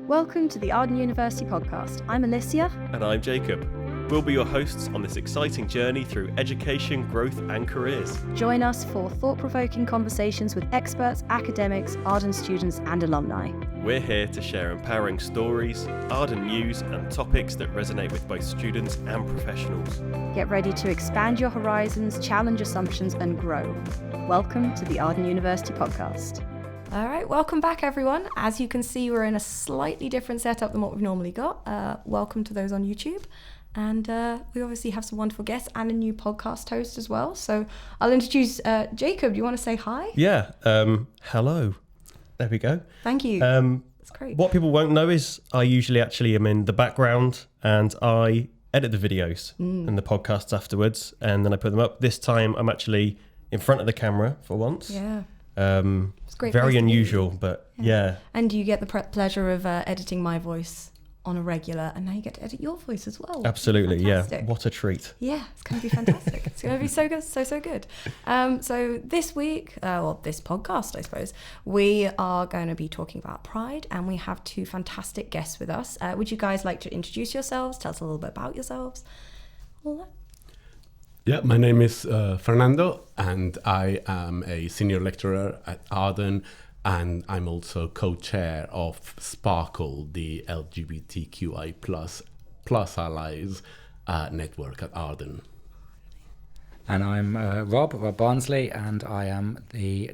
Welcome to the Arden University podcast. I'm Alicia. And I'm Jacob. We'll be your hosts on this exciting journey through education, growth and careers. Join us for thought-provoking conversations with experts, academics, Arden students and alumni. We're here to share empowering stories, Arden news and topics that resonate with both students and professionals. Get ready to expand your horizons, challenge assumptions and grow. Welcome to the Arden University podcast. All right, welcome back everyone. As you can see, we're in a slightly different setup than what we've normally got. Welcome to those on YouTube. And we obviously have some wonderful guests and a new podcast host as well. So I'll introduce Jacob. Do you want to say hi? Yeah, hello. There we go. Thank you. That's great. What people won't know is I usually actually am in the background and I edit the videos and the podcasts afterwards and then I put them up. This time I'm actually in front of the camera for once. Yeah. It's great. Very unusual, but yeah. And you get the pleasure of editing my voice on a regular, and now you get to edit your voice as well. Absolutely, yeah. What a treat. Yeah, it's going to be fantastic. It's going to be so good, so good. So this week, this podcast, I suppose, we are going to be talking about Pride, and we have two fantastic guests with us. Would you guys like to introduce yourselves? Tell us a little bit about yourselves. All that. Yeah, my name is Fernando, and I am a senior lecturer at Arden, and I'm also co-chair of Sparkle, the LGBTQI plus allies network at Arden. And I'm Rob Barnsley, and I am the...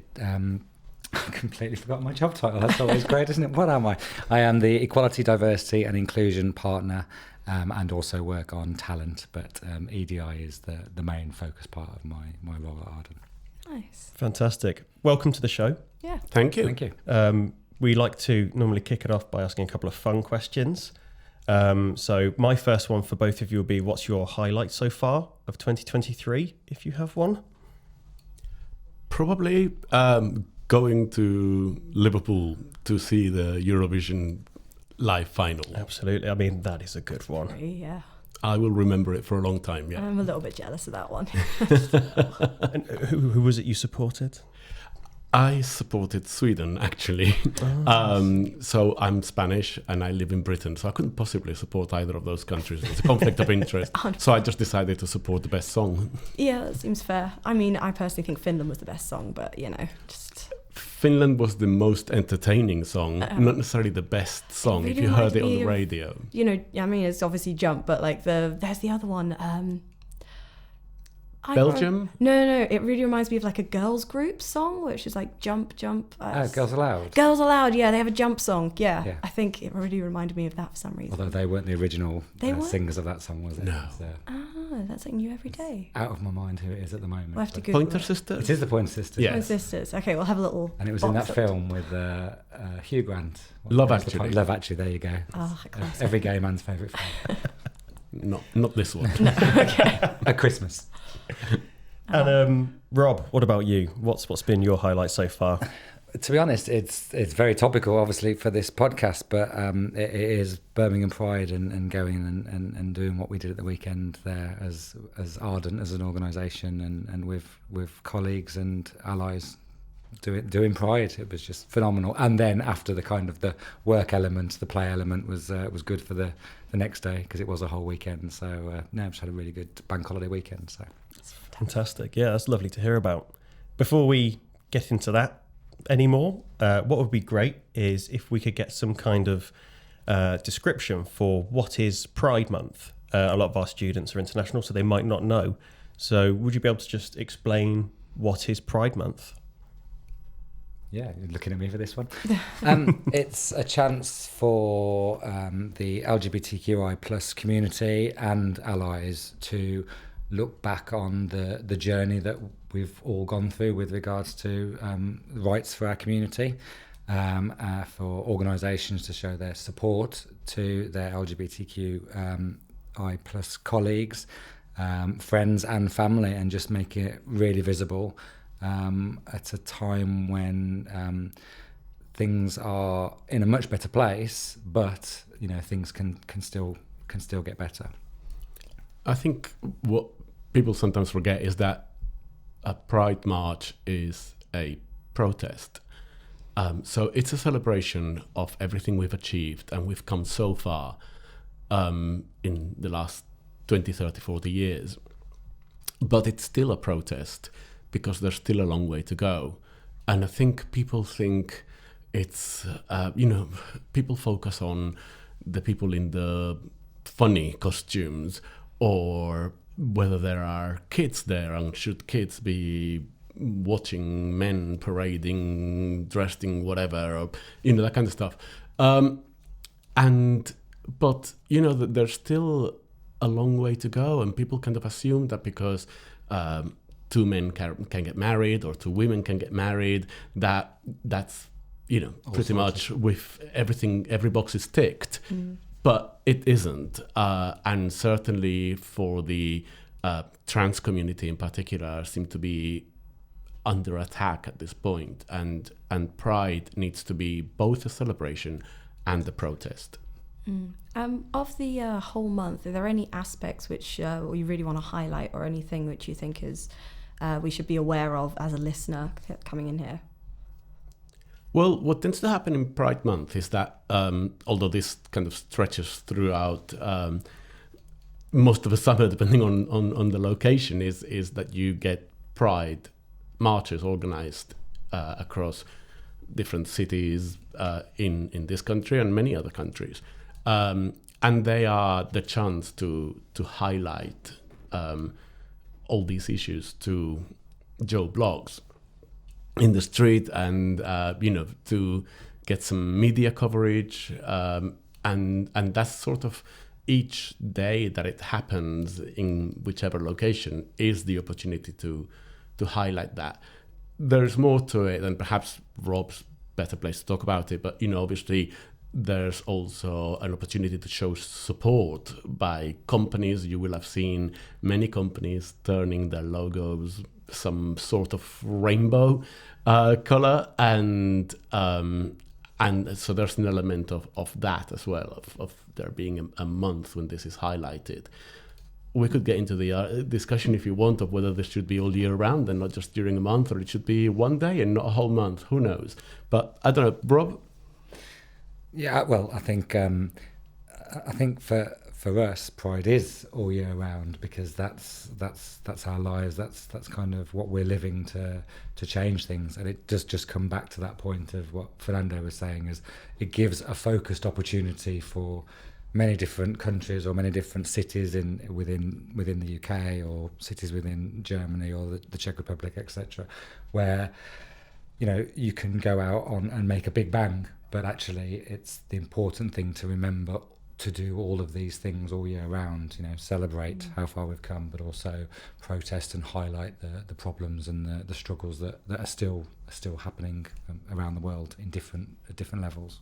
I completely forgot my job title. That's always great, isn't it? What am I? I am the Equality, Diversity and Inclusion Partner, and also work on talent, but EDI is the main focus part of my role at Arden. Nice. Fantastic. Welcome to the show. Yeah. Thank you. Thank you. We like to normally kick it off by asking a couple of fun questions. So my first one for both of you will be, what's your highlight so far of 2023, if you have one? Probably going to Liverpool to see the Eurovision live final. Absolutely. I mean, that is a good one. Yeah. I will remember it for a long time, yeah. I'm a little bit jealous of that one. And who was it you supported? I supported Sweden, actually. So I'm Spanish and I live in Britain, so I couldn't possibly support either of those countries. It's a conflict of interest. So I just decided to support the best song. Yeah, that seems fair. I mean, I personally think Finland was the best song, but, just... Finland was the most entertaining song, not necessarily the best song, really if you heard it on the radio. I mean, it's obviously Jump, but there's the other one. Belgium? No. It really reminds me of like a girls group song, which is like Jump. Girls Aloud. Girls Aloud, yeah, they have a Jump song. Yeah. I think it really reminded me of that for some reason. Although they weren't the original singers of that song, was it? No. That's something new every day. Out of my mind who it is at the moment. We'll have to Google Pointer Sisters? It is the Pointer Sisters. Yes. Pointer Sisters. Okay, we'll have a little... And it was in that film with Hugh Grant. Love Actually. Love Actually, there you go. Every gay man's favourite film. Not this one. No, okay. At Christmas. And Rob, what about you? What's been your highlight so far? To be honest, it's very topical, obviously, for this podcast, but it is Birmingham Pride and going and doing what we did at the weekend there as Arden, as an organisation, and with colleagues and allies doing Pride. It was just phenomenal. And then after the kind of the work element, the play element was good for the next day, because it was a whole weekend. So I've just had a really good bank holiday weekend. So fantastic. Yeah, that's lovely to hear about. Before we get into that anymore, what would be great is if we could get some kind of description for what is Pride Month. A lot of our students are international, so they might not know. So would you be able to just explain what is Pride Month? Yeah, you're looking at me for this one. It's a chance for the LGBTQI plus community and allies to look back on the journey that we've all gone through with regards to rights for our community, for organisations to show their support to their LGBTQI plus colleagues, friends and family, and just make it really visible at a time when things are in a much better place, but things can still get better. I think what people sometimes forget is that a Pride March is a protest. So it's a celebration of everything we've achieved, and we've come so far in the last 20, 30, 40 years. But it's still a protest because there's still a long way to go. And I think people think it's, people focus on the people in the funny costumes, or whether there are kids there, and should kids be watching men parading, dressed in whatever, or, that kind of stuff. But there's still a long way to go, and people kind of assume that because two men can get married, or two women can get married, that's pretty much with everything, every box is ticked. But it isn't, and certainly for the trans community in particular seem to be under attack at this point, and Pride needs to be both a celebration and a protest. Of the whole month, are there any aspects which you really want to highlight, or anything which you think is we should be aware of as a listener coming in here? Well, what tends to happen in Pride Month is that, although this kind of stretches throughout most of the summer, depending on the location, is that you get Pride marches organized across different cities in this country and many other countries. And they are the chance to highlight all these issues to Joe Blogs in the street, and to get some media coverage, and that's sort of each day that it happens in whichever location is the opportunity to highlight that. There's more to it, and perhaps Rob's better place to talk about it, but obviously there's also an opportunity to show support by companies. You will have seen many companies turning their logos some sort of rainbow color, and so there's an element of that as well, of there being a month when this is highlighted. We could get into the discussion, if you want, of whether this should be all year round and not just during a month, or it should be one day and not a whole month. Who knows? But I don't know, Rob. Yeah, well, I think for us, Pride is all year round, because that's our lives. That's kind of what we're living to change things. And it does just come back to that point of what Fernando was saying, is it gives a focused opportunity for many different countries or many different cities within the UK, or cities within Germany or the Czech Republic, etc., where you can go out on and make a big bang. But actually, it's the important thing to remember to do all of these things all year round, celebrate how far we've come, but also protest and highlight the problems and the struggles that are still happening around the world at different levels.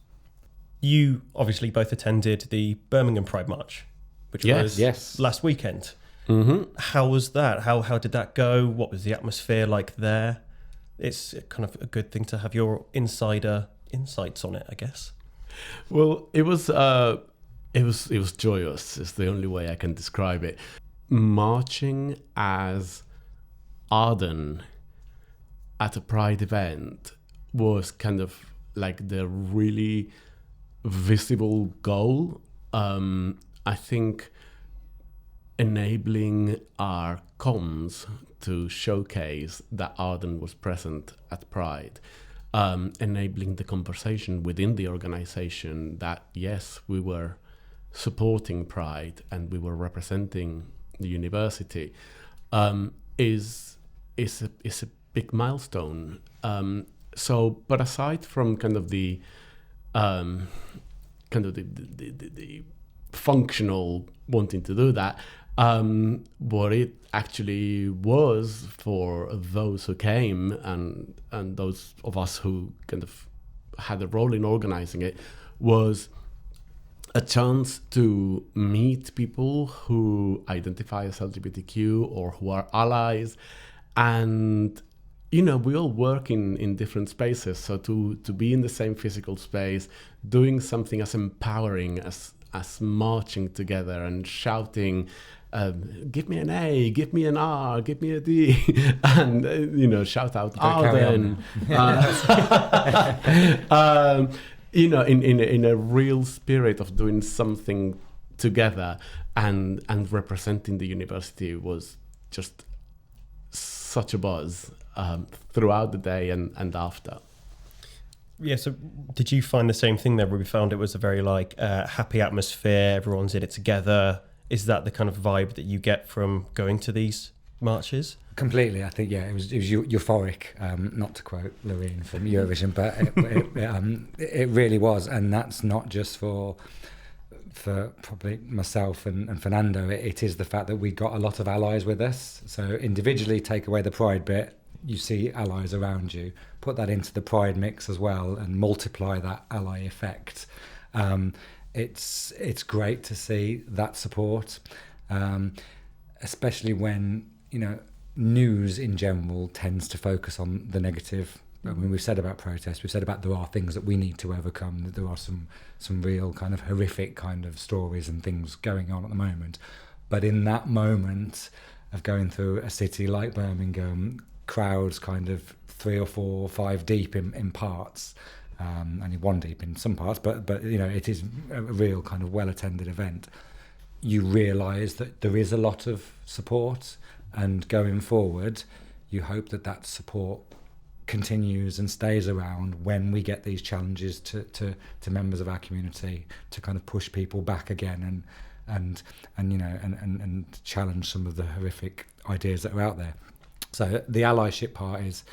You obviously both attended the Birmingham Pride March, which was last weekend. Mm-hmm. How was that? How did that go? What was the atmosphere like there? It's kind of a good thing to have your insider insights on it, I guess. Well, it was joyous. It's the only way I can describe it. Marching as Arden at a Pride event was kind of like the really visible goal. I think enabling our comms to showcase that Arden was present at Pride, enabling the conversation within the organization that, yes, we were supporting Pride and we were representing the university, is a big milestone. But aside from kind of the functional wanting to do that, what it actually was for those who came and those of us who kind of had a role in organizing it was a chance to meet people who identify as LGBTQ or who are allies. And we all work in different spaces, so to be in the same physical space, doing something as empowering as marching together and shouting give me an A, give me an R, give me a D, and shout out Arden. In a real spirit of doing something together, and representing the university was just such a buzz throughout the day and after. Yeah, so did you find the same thing there, where we found it was a very happy atmosphere, everyone's in it together? Is that the kind of vibe that you get from going to these marches? Completely. I think, it was euphoric, not to quote Loreen from Eurovision, but it really was. And that's not just for probably myself and Fernando. It is the fact that we got a lot of allies with us. So individually, take away the pride bit, you see allies around you. Put that into the pride mix as well and multiply that ally effect. It's great to see that support, especially when, news in general tends to focus on the negative. I mean, we've said about protests, we've said about there are things that we need to overcome, that there are some real kind of horrific kind of stories and things going on at the moment. But in that moment of going through a city like Birmingham, crowds kind of 3 or 4 or 5 deep in parts, only 1 deep in some parts, but it is a real kind of well-attended event. You realise that there is a lot of support, and going forward, you hope that support continues and stays around when we get these challenges to members of our community, to kind of push people back again and challenge some of the horrific ideas that are out there. So the allyship part is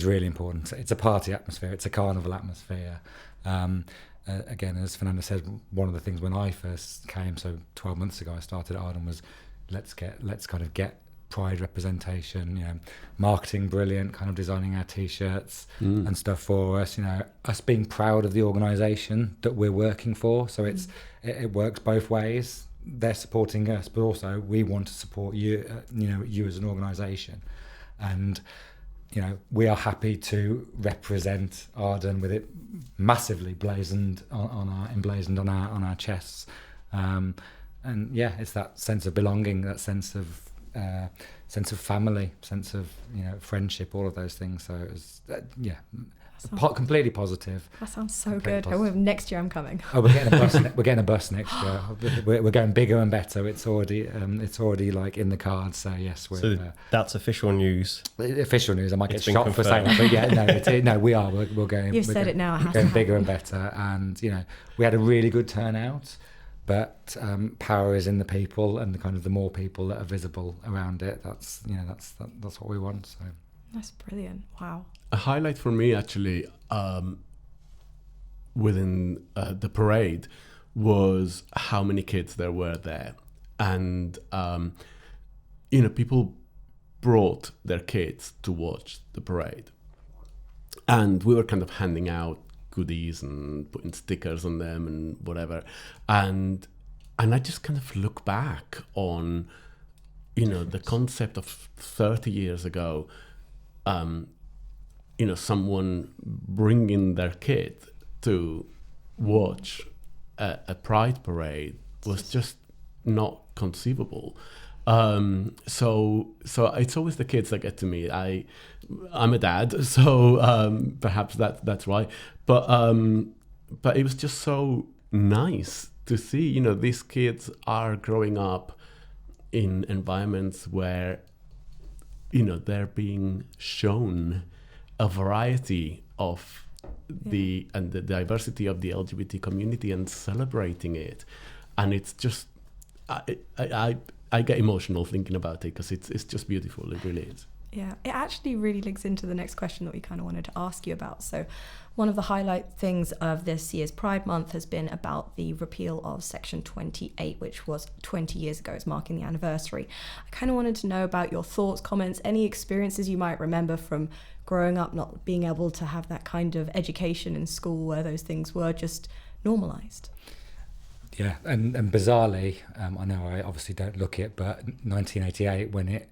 really important. It's a party atmosphere, it's a carnival atmosphere. Again, as Fernando said, one of the things when I first came, so 12 months ago, I started at Arden, was let's kind of get pride representation, marketing brilliant, kind of designing our t-shirts and stuff for us, us being proud of the organisation that we're working for. So it works both ways. They're supporting us, but also we want to support you, you as an organisation. And we are happy to represent Arden with it massively emblazoned on our chests, and it's that sense of belonging, that sense of family, sense of friendship, all of those things. So it was completely positive. That sounds so good. Next year I'm coming. Oh, we're getting a bus. We're getting a bus next year. We're going bigger and better. It's already like in the cards. So yes, that's official news. Official news. I might get shot for saying that, but no, we are. We're going. You've said it now. It has going to bigger and better, and we had a really good turnout. But power is in the people, and the kind of the more people that are visible around it, that's what we want. So that's brilliant. Wow. A highlight for me actually within the parade was how many kids there were there, and people brought their kids to watch the parade, and we were kind of handing out goodies and putting stickers on them and whatever, and I just kind of look back on the concept of 30 years ago, someone bringing their kid to watch a pride parade was just not conceivable. So it's always the kids that get to me. I'm a dad, so perhaps that's why. But it was just so nice to see, these kids are growing up in environments where, they're being shown a variety of the diversity of the LGBT community and celebrating it. And it's just, I get emotional thinking about it because it's just beautiful. It really is. Yeah, it actually really links into the next question that we kind of wanted to ask you about. So one of the highlight things of this year's Pride Month has been about the repeal of Section 28, which was 20 years ago. It's marking the anniversary. I kind of wanted to know about your thoughts, comments, any experiences you might remember from growing up, not being able to have that kind of education in school where those things were just normalised. Yeah, and bizarrely, I know I obviously don't look it, but 1988, when it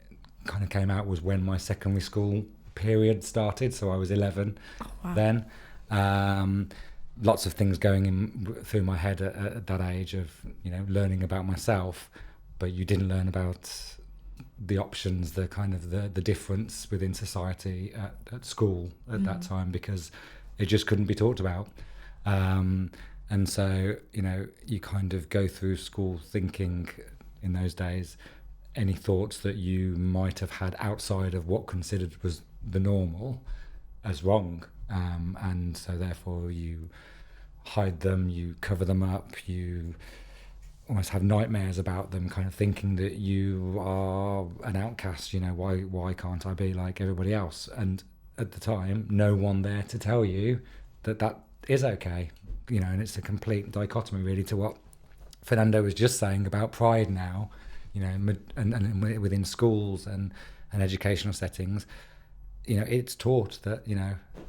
kind of came out, was when my secondary school period started. So I was 11 then. Lots of things going through my head at that age of learning about myself, but you didn't learn about the options, the kind of the difference within society at school at that time, because it just couldn't be talked about. And so, you kind of go through school thinking in those days any thoughts that you might have had outside of what considered was the normal as wrong. And so therefore you hide them, you cover them up, you almost have nightmares about them, kind of thinking that you are an outcast. Why can't I be like everybody else? And at the time, no one there to tell you that is okay. And it's a complete dichotomy really to what Fernando was just saying about pride now, and within schools and educational settings. It's taught that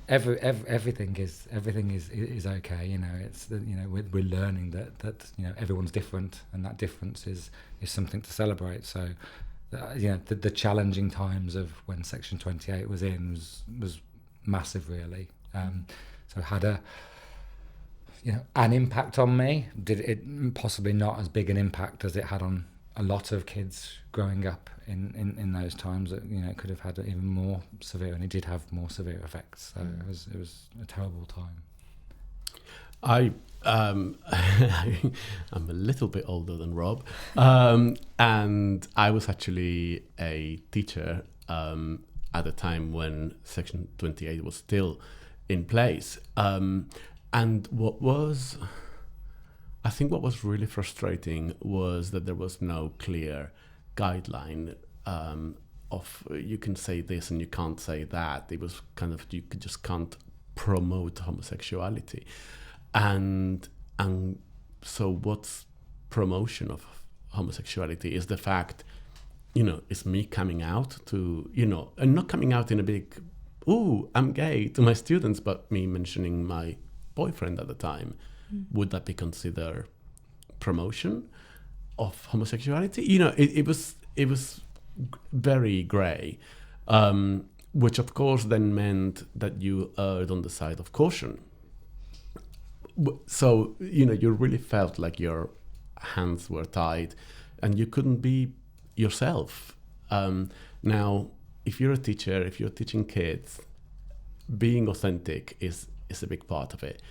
everything is okay. It's we're learning that everyone's different, and that difference is something to celebrate. So the challenging times of when Section 28 was in was massive, really. So it had an impact on me. Did it possibly not as big an impact as it had on a lot of kids growing up in those times? That it could have had even more severe, and it did have more severe effects. So it was a terrible time. I'm a little bit older than Rob, and I was actually a teacher at the time when Section 28 was still in place. And what was really frustrating was that there was no clear guideline of you can say this and you can't say that. It was kind of, you just can't promote homosexuality. And so what's promotion of homosexuality is the fact, it's me coming out to, and not coming out in a big, ooh, I'm gay to my students, but me mentioning my boyfriend at the time. Would that be considered promotion of homosexuality? It was very grey, which of course then meant that you erred on the side of caution. So, you really felt like your hands were tied and you couldn't be yourself. Now, if you're a teacher, if you're teaching kids, being authentic is a big part of it.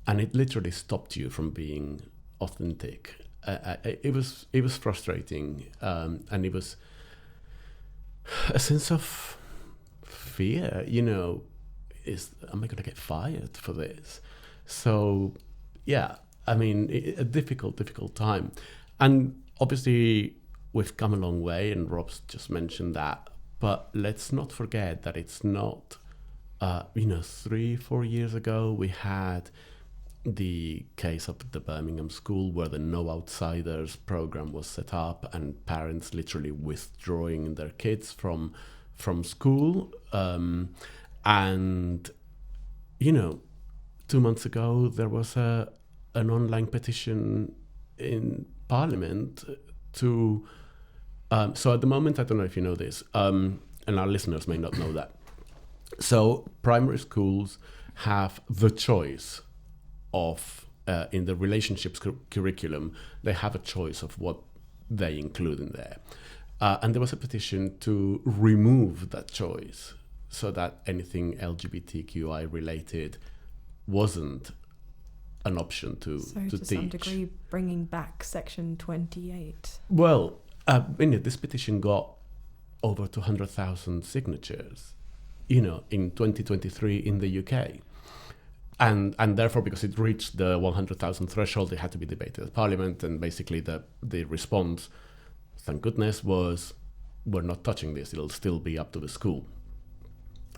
And it literally stopped you from being authentic. It was frustrating, and it was a sense of fear. Am I going to get fired for this? So, yeah, a difficult time. And obviously, we've come a long way, and Rob's just mentioned that. But let's not forget that it's not, 3-4 years ago, we had the case of the Birmingham school where the No Outsiders program was set up and parents literally withdrawing their kids from school. And 2 months ago, there was an online petition in Parliament to... so at the moment, I don't know if you know this, and our listeners may not know that. So primary schools have the choice of, in the relationships curriculum, they have a choice of what they include in there. And there was a petition to remove that choice so that anything LGBTQI related wasn't an option to teach. Some degree, bringing back Section 28. Well, this petition got over 200,000 signatures, in 2023 in the UK. And therefore, because it reached the 100,000 threshold, it had to be debated at Parliament. And basically the response, thank goodness, was, we're not touching this. It'll still be up to the school.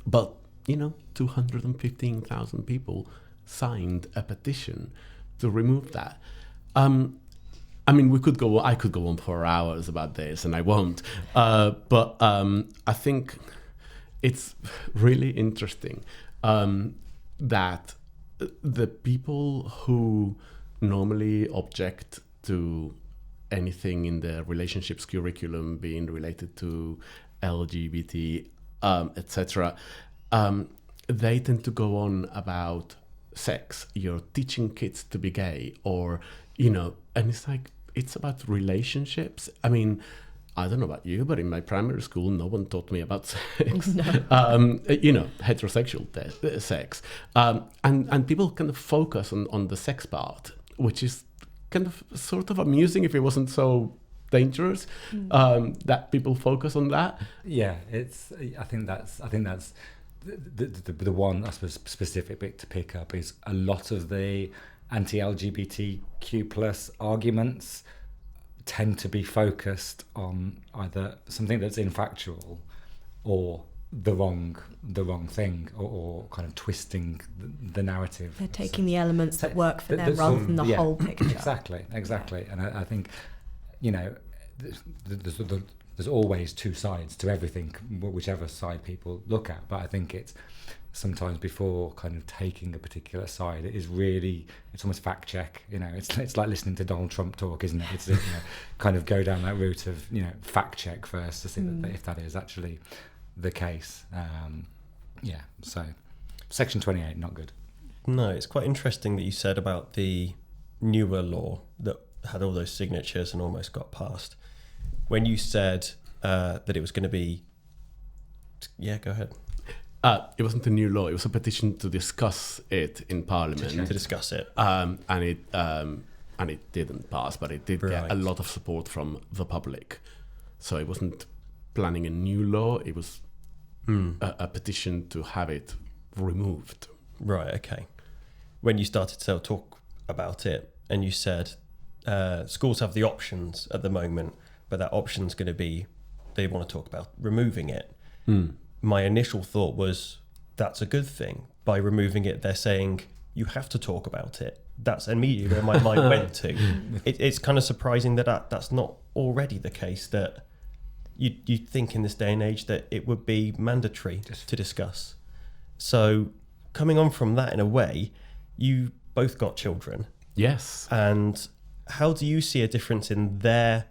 But, 215,000 people signed a petition to remove that. I could go on for hours about this, and I won't. But I think it's really interesting that the people who normally object to anything in the relationships curriculum being related to LGBT, etc., they tend to go on about sex. You're teaching kids to be gay, or, and it's like, it's about relationships. I mean, I don't know about you, but in my primary school, no one taught me about sex. No. Heterosexual sex. And people kind of focus on the sex part, which is kind of sort of amusing if it wasn't so dangerous, that people focus on that. Yeah, I think that's the one, I suppose, specific bit to pick up is a lot of the anti-LGBTQ plus arguments tend to be focused on either something that's infactual or the wrong thing, or kind of twisting the narrative. They're taking the elements that work for them rather than the whole picture. Exactly. And I think, there's always two sides to everything, whichever side people look at. But I think it's sometimes before kind of taking a particular side, it's almost fact check. It's like listening to Donald Trump talk, isn't it? It's kind of go down that route of fact check first to see that if that is actually the case. So Section 28, not good. No, it's quite interesting that you said about the newer law that had all those signatures and almost got passed. When you said that it was going to be... Yeah, go ahead. It wasn't a new law. It was a petition to discuss it in Parliament. To discuss it. And it didn't pass, but it did get a lot of support from the public. So it wasn't planning a new law. It was a petition to have it removed. Right, okay. When you started to talk about it and you said schools have the options at the moment, but that option's going to be they want to talk about removing it. My initial thought was that's a good thing. By removing it, they're saying you have to talk about it. That's immediately where my mind went to. It's kind of surprising that that's not already the case, that you'd think in this day and age that it would be mandatory to discuss. So coming on from that, in a way, you both got children. Yes. And how do you see a difference in their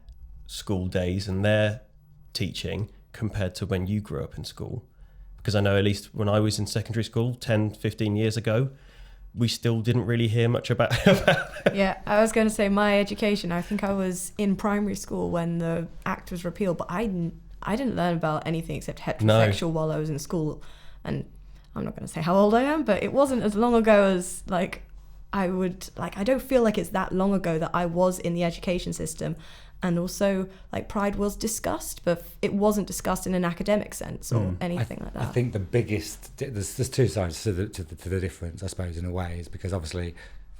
school days and their teaching compared to when you grew up in school? Because I know at least when I was in secondary school 10, 15 years ago, we still didn't really hear much about Yeah, I was going to say my education, I think I was in primary school when the Act was repealed, but I didn't learn about anything except heterosexual while I was in school. And I'm not going to say how old I am, but it wasn't as long ago as I don't feel like it's that long ago that I was in the education system. And also, Pride was discussed, but it wasn't discussed in an academic sense or anything like that. I think the biggest... There's two sides to the difference, I suppose, in a way, is because obviously,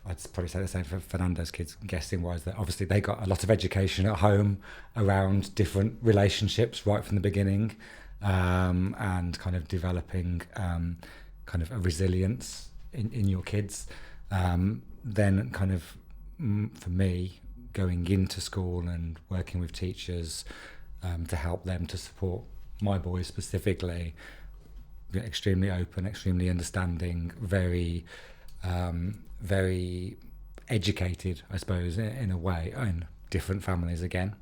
I'd probably say the same for Fernando's kids, guessing-wise, that obviously they got a lot of education at home around different relationships right from the beginning, and kind of developing kind of a resilience in your kids. Then kind of, for me, going into school and working with teachers to help them to support my boys specifically, extremely open, extremely understanding, very educated, I suppose, in a way, in different families again.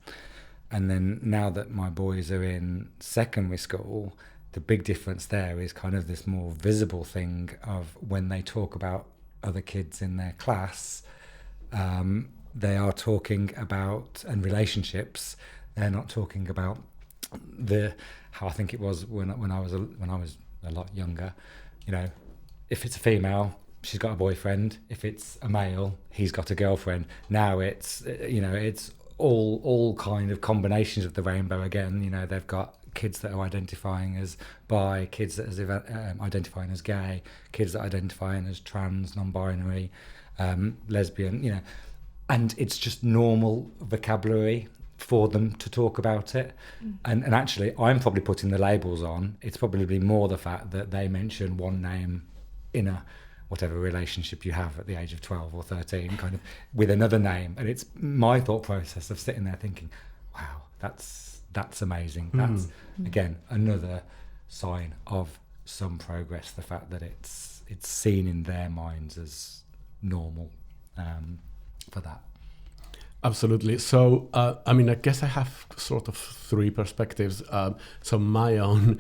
And then now that my boys are in secondary school, the big difference there is kind of this more visible thing of when they talk about other kids in their class, they are talking about, and relationships, they're not talking about how I think it was when I was a lot younger. If it's a female, she's got a boyfriend. If it's a male, he's got a girlfriend. Now it's all kind of combinations of the rainbow again. They've got kids that are identifying as bi, kids that are identifying as gay, kids that are identifying as trans, non-binary, lesbian, and it's just normal vocabulary for them to talk about it. And actually, I'm probably putting the labels on. It's probably more the fact that they mention one name in a whatever relationship you have at the age of 12 or 13, kind of with another name. And it's my thought process of sitting there thinking, wow, that's amazing. That's, again, another sign of some progress, the fact that it's seen in their minds as normal for that. Absolutely. So, I guess I have sort of three perspectives. So my own,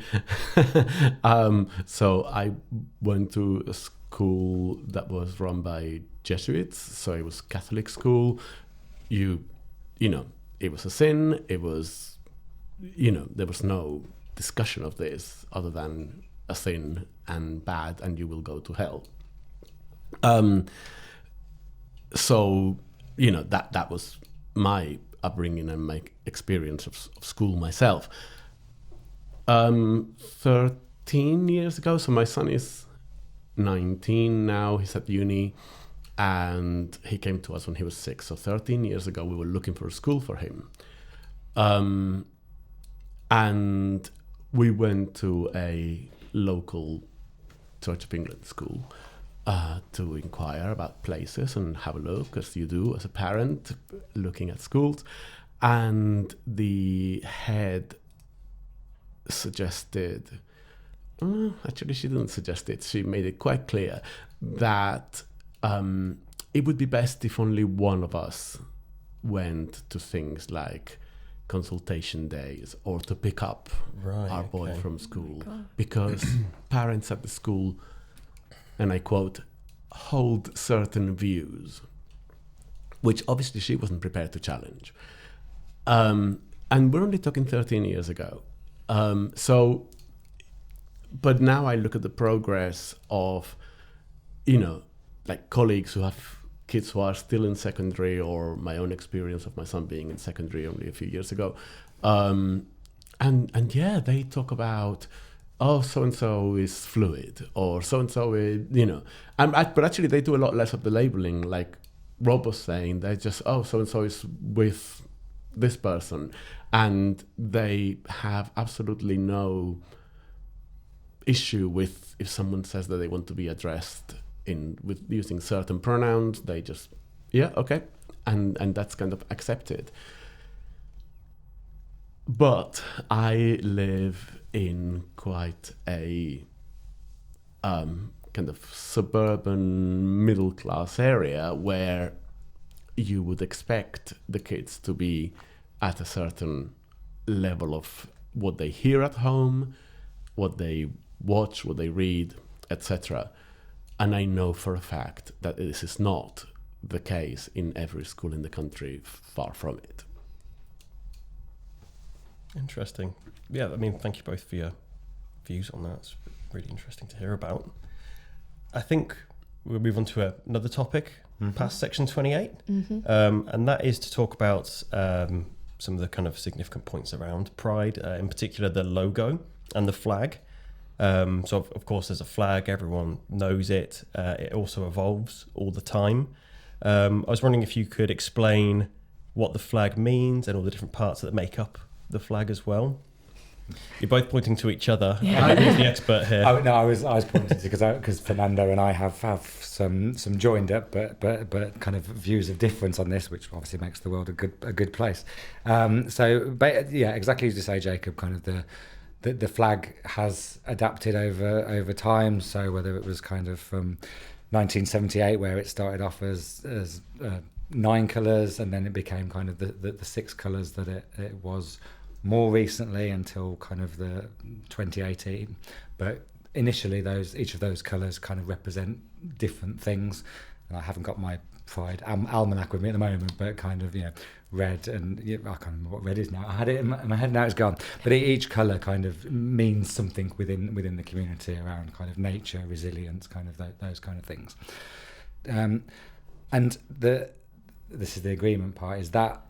so I went to a school that was run by Jesuits. So it was Catholic school. You it was a sin. It was, there was no discussion of this other than a sin and bad, and you will go to hell. So, that was my upbringing and my experience of school myself. 13 years ago, so my son is 19 now, he's at uni, and he came to us when he was 6. So 13 years ago, we were looking for a school for him. And we went to a local Church of England school to inquire about places and have a look, as you do as a parent, looking at schools. And the head suggested, actually she didn't suggest it, she made it quite clear that it would be best if only one of us went to things like consultation days or to pick up our boy from school, because parents at the school, and I quote, hold certain views, which obviously she wasn't prepared to challenge. And we're only talking 13 years ago. But now I look at the progress of, like colleagues who have kids who are still in secondary, or my own experience of my son being in secondary only a few years ago. And yeah, they talk about, so-and-so is fluid, or so-and-so is, but actually they do a lot less of the labeling, like Rob was saying. They're just, so-and-so is with this person, and they have absolutely no issue with if someone says that they want to be addressed with using certain pronouns. They just, okay, and that's kind of accepted. But I live in quite a kind of suburban middle class area where you would expect the kids to be at a certain level of what they hear at home, what they watch, what they read, etc. And I know for a fact that this is not the case in every school in the country, far from it. Interesting. Yeah, I mean, thank you both for your views on that. It's really interesting to hear about. I think we'll move on to another topic, past section 28, and that is to talk about some of the kind of significant points around Pride, in particular the logo and the flag. So of course there's a flag, everyone knows it. It also evolves all the time. I was wondering if you could explain what the flag means and all the different parts that make up the flag as well. You're both pointing to each other. Yeah. I'm the expert here. I was pointing to because Fernando and I have some joined up but kind of views of difference on this, which obviously makes the world a good place. Exactly as you say, Jacob. Kind of the flag has adapted over time. So whether it was kind of from 1978, where it started off as 9 colours, and then it became kind of the 6 colours that it was more recently until kind of the 2018. But initially each of those colours kind of represent different things. And I haven't got my Pride almanac with me at the moment, but kind of, red, and I can't remember what red is now. I had it in my head, now it's gone. But each colour kind of means something within the community around kind of nature, resilience, kind of those kind of things. And this is the agreement part, is that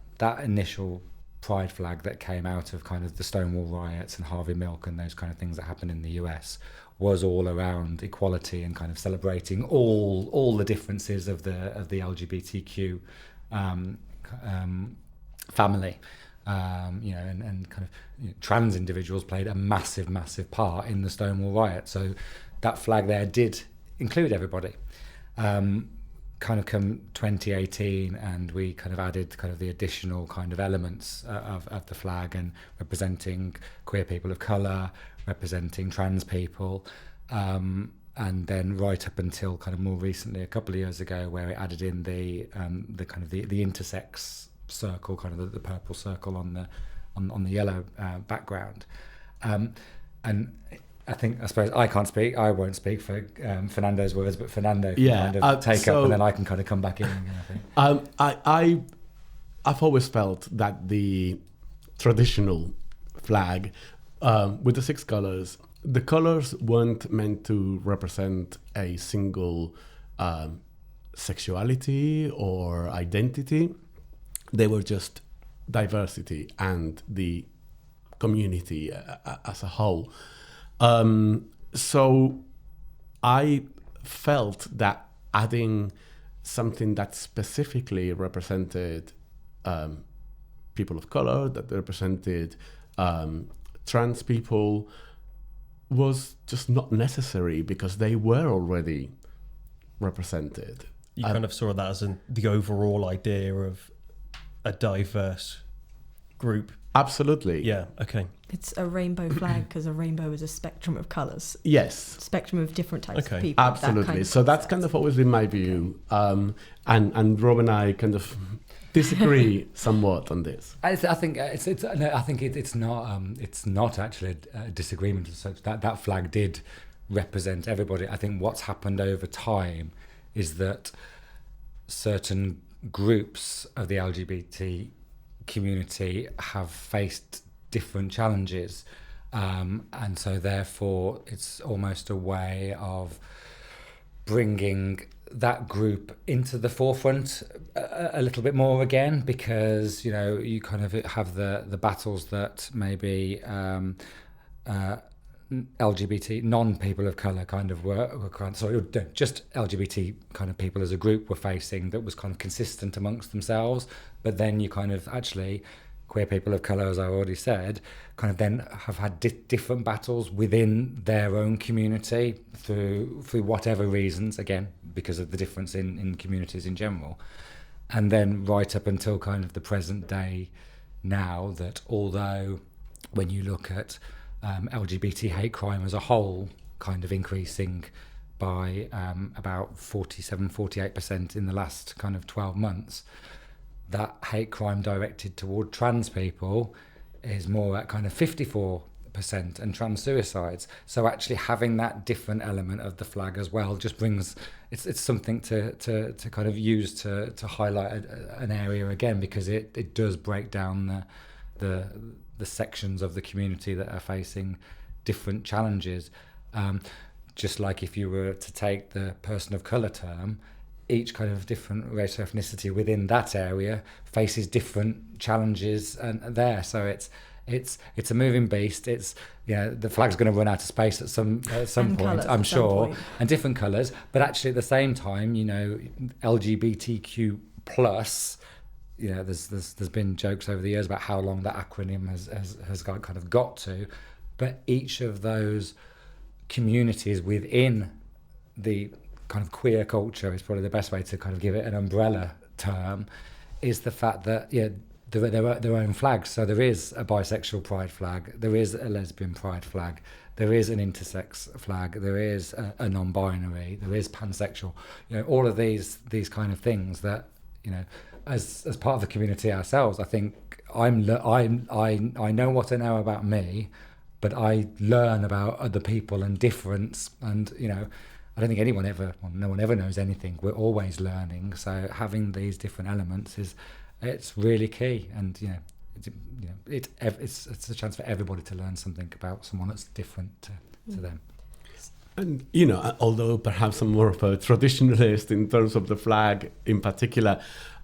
initial Pride flag that came out of kind of the Stonewall riots and Harvey Milk and those kind of things that happened in the US was all around equality and kind of celebrating all the differences of the LGBTQ family, and kind of trans individuals played a massive part in the Stonewall riot. So that flag there did include everybody. Kind of come 2018, and we kind of added kind of the additional kind of elements of the flag, and representing queer people of colour, representing trans people, and then right up until kind of more recently, a couple of years ago, where it added in the kind of the intersex circle, kind of the purple circle on the yellow background, and I suppose I can't speak. I won't speak for Fernando's words, but Fernando can kind of take up, and then I can kind of come back in again, I think. I've always felt that the traditional flag with the 6 colors, the colors weren't meant to represent a single sexuality or identity. They were just diversity and the community as a whole. So I felt that adding something that specifically represented people of color, that represented trans people, was just not necessary because they were already represented. You kind of saw that as the overall idea of a diverse group. Absolutely. Yeah, okay. It's a rainbow flag because a rainbow is a spectrum of colours. Yes. Spectrum of different types Okay. of people. Absolutely. That kind of So that's concept. kind of always been my view. And Rob and I kind of disagree somewhat on this. I think it's not actually a disagreement as such. That flag did represent everybody. I think what's happened over time is that certain groups of the LGBT community have faced different challenges, and so therefore it's almost a way of bringing that group into the forefront a little bit more again, because you kind of have the battles that maybe LGBT non-people of colour kind of were kind of, sorry, just LGBT kind of people as a group were facing, that was kind of consistent amongst themselves. But then you kind of actually, queer people of colour, as I already said, kind of then have had different battles within their own community through whatever reasons, again, because of the difference in communities in general. And then right up until kind of the present day now, that although when you look at LGBT hate crime as a whole kind of increasing by about 47-48% in the last kind of 12 months, that hate crime directed toward trans people is more at kind of 54%, and trans suicides. So actually having that different element of the flag as well just brings, it's something to kind of use to highlight an area again, because it does break down the sections of the community that are facing different challenges. Just like if you were to take the person of colour term, each kind of different race or ethnicity within that area faces different challenges and there. So it's a moving beast. It's the flag's going to run out of space at some point, colours I'm at some sure, point. and different colours. But actually at the same time, LGBTQ plus. There's been jokes over the years about how long that acronym has got to, but each of those communities within the kind of queer culture is probably the best way to kind of give it an umbrella term, is the fact that there are their own flags. So there is a bisexual pride flag, there is a lesbian pride flag, there is an intersex flag, there is a non-binary, there is pansexual. All of these kind of things that as part of the community ourselves, I think I know what I know about me, but I learn about other people and difference, and I don't think no one ever knows anything. We're always learning. So having these different elements it's really key, and it's a chance for everybody to learn something about someone that's different to them. And although perhaps I'm more of a traditionalist in terms of the flag in particular,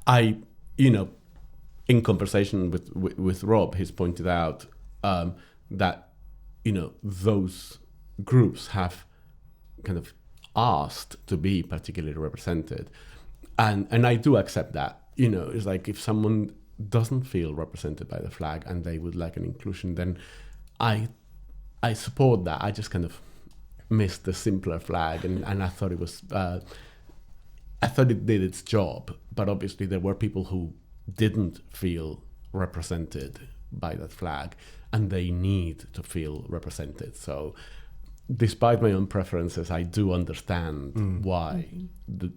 I, in conversation with Rob, he's pointed out that, those groups have kind of asked to be particularly represented. And I do accept that. It's like if someone doesn't feel represented by the flag and they would like an inclusion, then I support that. I just kind of missed the simpler flag, and I thought it was... I thought it did its job, but obviously there were people who didn't feel represented by that flag, and they need to feel represented. So despite my own preferences, I do understand why the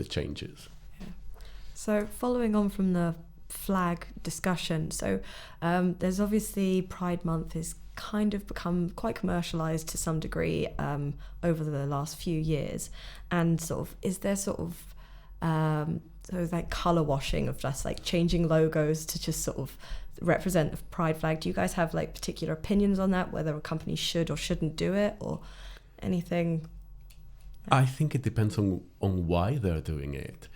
changes. Yeah. So following on from the flag discussion, so there's obviously Pride Month is kind of become quite commercialized to some degree over the last few years, and is there So it's like colour washing of just like changing logos to just sort of represent the pride flag. Do you guys have like particular opinions on that, whether a company should or shouldn't do it or anything? I think it depends on why they're doing it.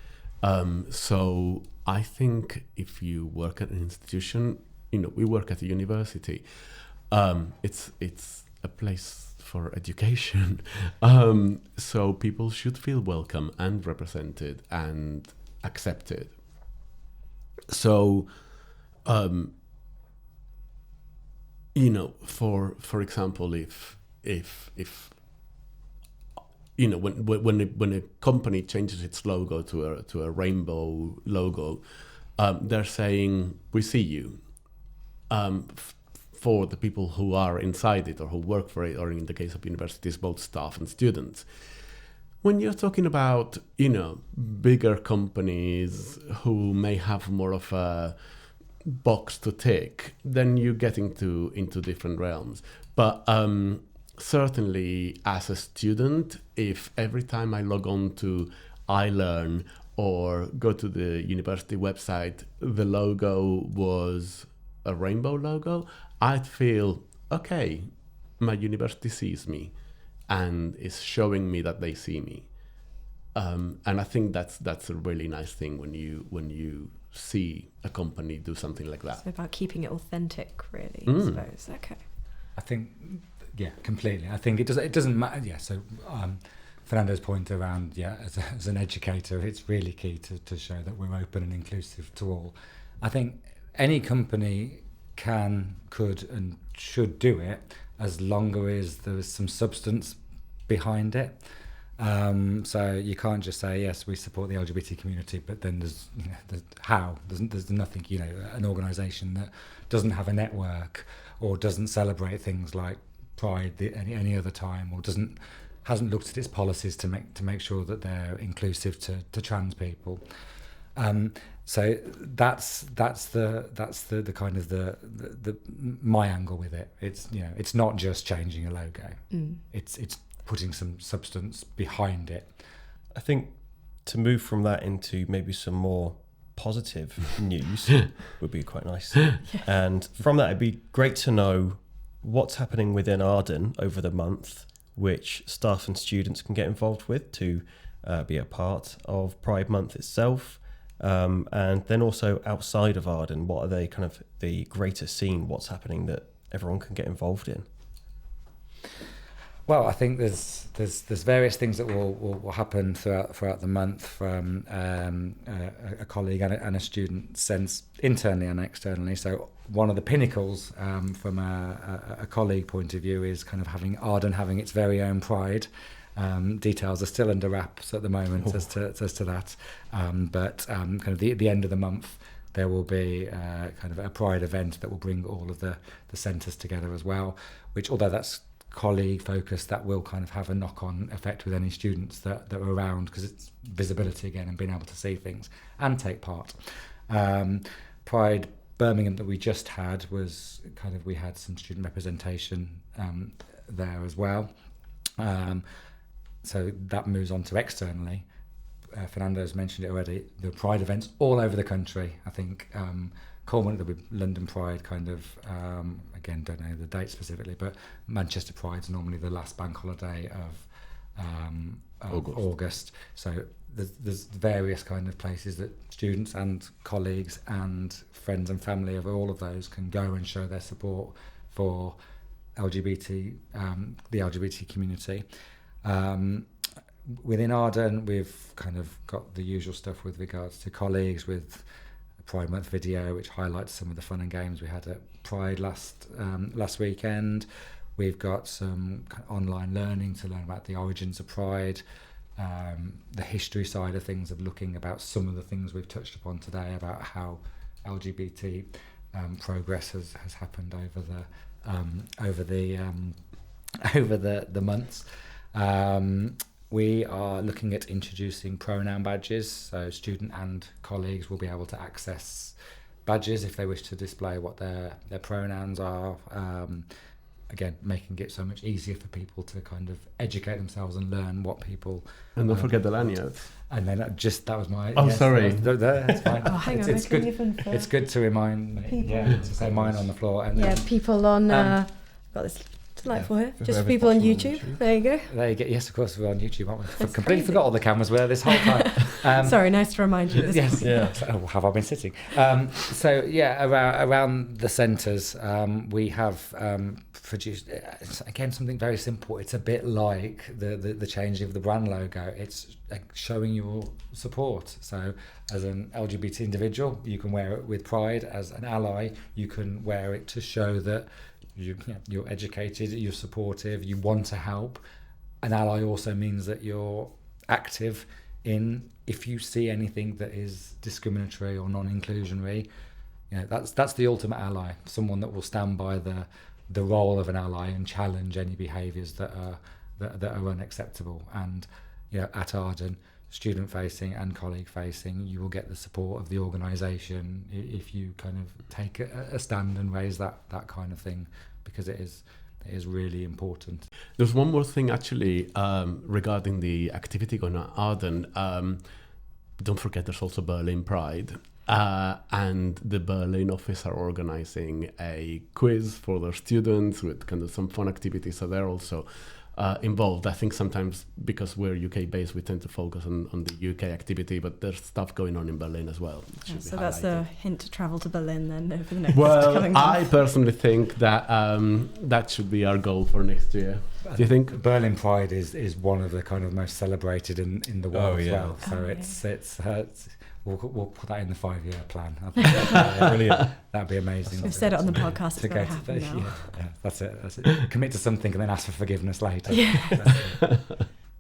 So I think if you work at an institution, we work at a university. It's a place for education. So people should feel welcome and represented and accepted. So, for example, if when a company changes its logo to a rainbow logo, they're saying we see you. For the people who are inside it or who work for it, or in the case of universities, both staff and students. When you're talking about, bigger companies who may have more of a box to tick, then you get into different realms. But certainly as a student, if every time I log on to iLearn or go to the university website, the logo was a rainbow logo, I'd feel, okay, my university sees me and is showing me that they see me. And I think that's a really nice thing when you see a company do something like that. It's about keeping it authentic, really, I suppose. Okay. I think, yeah, completely. I think it doesn't matter. Yeah, so Fernando's point around, as an educator, it's really key to show that we're open and inclusive to all. I think any company could and should do it as long as there's some substance behind it. So you can't just say, yes, we support the LGBT community, but then there's nothing, an organisation that doesn't have a network or doesn't celebrate things like Pride any other time, or hasn't looked at its policies to make sure that they're inclusive to trans people. So that's the kind of the my angle with it. It's not just changing a logo. It's putting some substance behind it. I think to move from that into maybe some more positive news would be quite nice. Yeah. And from that, it'd be great to know what's happening within Arden over the month, which staff and students can get involved with to be a part of Pride Month itself. And then also outside of Arden, what are they kind of the greater scene? What's happening that everyone can get involved in? Well, I think there's various things that will happen throughout the month from a colleague and a student sense internally and externally. So one of the pinnacles from a colleague point of view is kind of having Arden having its very own Pride. Details are still under wraps at the moment as to that, but kind of the end of the month there will be kind of a Pride event that will bring all of the centres together as well, which, although that's colleague focused, that will kind of have a knock-on effect with any students that are around, because it's visibility again and being able to see things and take part. Pride Birmingham that we just had was kind of, we had some student representation there as well. So that moves on to externally. Fernando's mentioned it already. The Pride events all over the country. I think Cornwall, there'll be London Pride kind of, again, don't know the date specifically, but Manchester Pride's normally the last bank holiday of August. So there's various kind of places that students and colleagues and friends and family of all of those can go and show their support for the LGBT community. Within Arden, we've kind of got the usual stuff with regards to colleagues, with a Pride Month video which highlights some of the fun and games we had at Pride last weekend. We've got some online learning to learn about the origins of Pride, the history side of things, of looking about some of the things we've touched upon today about how LGBT progress has happened over the months. We are looking at introducing pronoun badges, so student and colleagues will be able to access badges if they wish to display what their pronouns are. again, making it so much easier for people to kind of educate themselves and learn what people. And don't forget the lanyards. And then that was my. Oh, sorry. That's fine. Oh, hang on, it's good. It's good to remind me. Yeah, to say mine on the floor. And then, people on. Got this delightful here. Just people on YouTube. There you go. There you go. Yes, of course we're on YouTube, aren't we? I completely forgot all the cameras were this whole time. Sorry, nice to remind you. Yes. Yeah. Oh, have I been sitting? So yeah, around the centres, we have produced again something very simple. It's a bit like the changing of the brand logo. It's showing your support. So as an LGBT individual, you can wear it with pride. As an ally, you can wear it to show that you're educated, you're supportive, you want to help. An ally also means that you're active in, if you see anything that is discriminatory or non-inclusionary, that's the ultimate ally, someone that will stand by the role of an ally and challenge any behaviours that are unacceptable. And at Arden, student facing and colleague facing, you will get the support of the organisation if you kind of take a stand and raise that kind of thing, because it is really important. There's one more thing actually regarding the activity going on at Arden. Don't forget there's also Berlin Pride. And the Berlin office are organising a quiz for their students with kind of some fun activities, so they're also involved. I think sometimes because we're UK based, we tend to focus on the UK activity, but there's stuff going on in Berlin as well. So that's a hint to travel to Berlin then over the next Well, coming months. I personally think that that should be our goal for next year. Do you think? Berlin Pride is one of the kind of most celebrated in the world as well. So it's we'll put that in the 5-year plan. I think Brilliant. That'd be amazing. We've said it on the podcast. It's going to happen now. Yeah, that's it. Commit to something and then ask for forgiveness later. Yeah.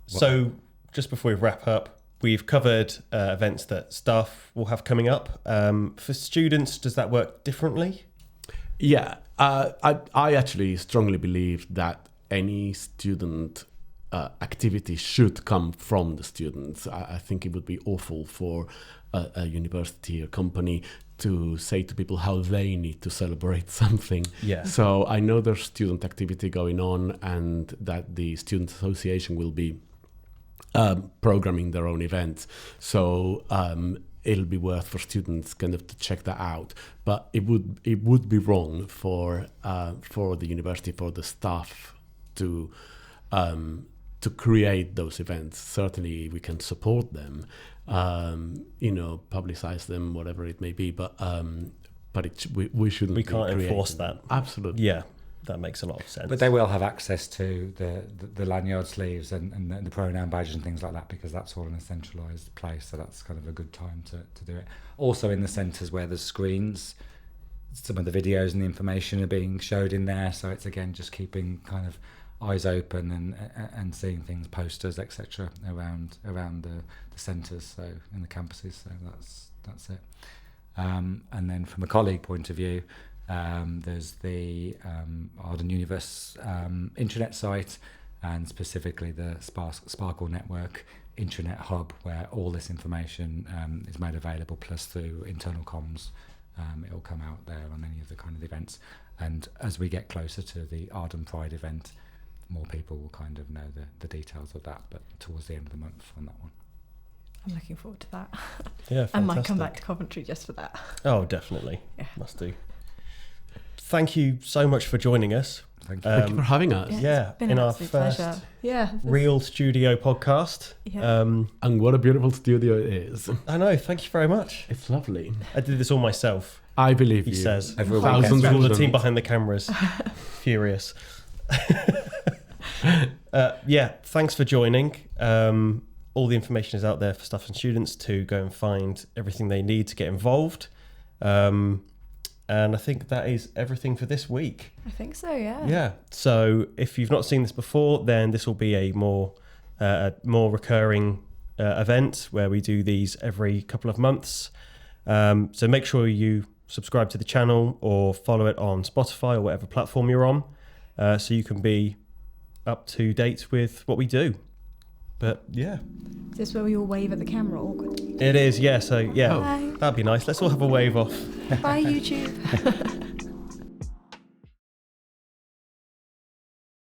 So just before we wrap up, we've covered events that staff will have coming up. For students, does that work differently? Yeah, I actually strongly believe that any student activity should come from the students. I think it would be awful for a university or company to say to people how they need to celebrate something. Yeah. So I know there's student activity going on, and that the student association will be programming their own events. So it'll be worth for students kind of to check that out. But it would be wrong for the university, for the staff to create those events. Certainly we can support them, publicize them, whatever it may be, but we shouldn't. We can't enforce them. that. Absolutely. Yeah, that makes a lot of sense. But they will have access to the lanyard sleeves and the pronoun badges and things like that, because that's all in a centralised place. So that's kind of a good time to do it. Also in the centres where there's screens, some of the videos and the information are being showed in there. So it's again just keeping kind of eyes open and seeing things, posters, etc. around the centres, so in the campuses. So that's it. And then from a colleague point of view, there's the Arden Universe intranet site, and specifically the Sparkle Network intranet hub, where all this information is made available, plus through internal comms. It'll come out there on any of the kind of events. And as we get closer to the Arden Pride event, more people will kind of know the details of that, but towards the end of the month on that one. I'm looking forward to that. Yeah, I might come back to Coventry just for that. Oh, definitely. Yeah. Must do. Thank you so much for joining us. Thank you for having us. Yeah, it's been in an our absolute first pleasure. Yeah, real studio podcast. Yeah. And what a beautiful studio it is. I know. Thank you very much. It's lovely. I did this all myself. I believe He you. says. Thousands All the of team them. behind the cameras, furious. Yeah, thanks for joining. All the information is out there for staff and students to go and find everything they need to get involved. And I think that is everything for this week. I think so, yeah. Yeah. So if you've not seen this before, then this will be a more recurring event where we do these every couple of months. So make sure you subscribe to the channel or follow it on Spotify or whatever platform you're on, so you can be up to date with what we do. But yeah. Is this where we all wave at the camera awkwardly? It is, yeah. So yeah, Bye. that'd be nice. Let's all have a wave off. Bye, YouTube.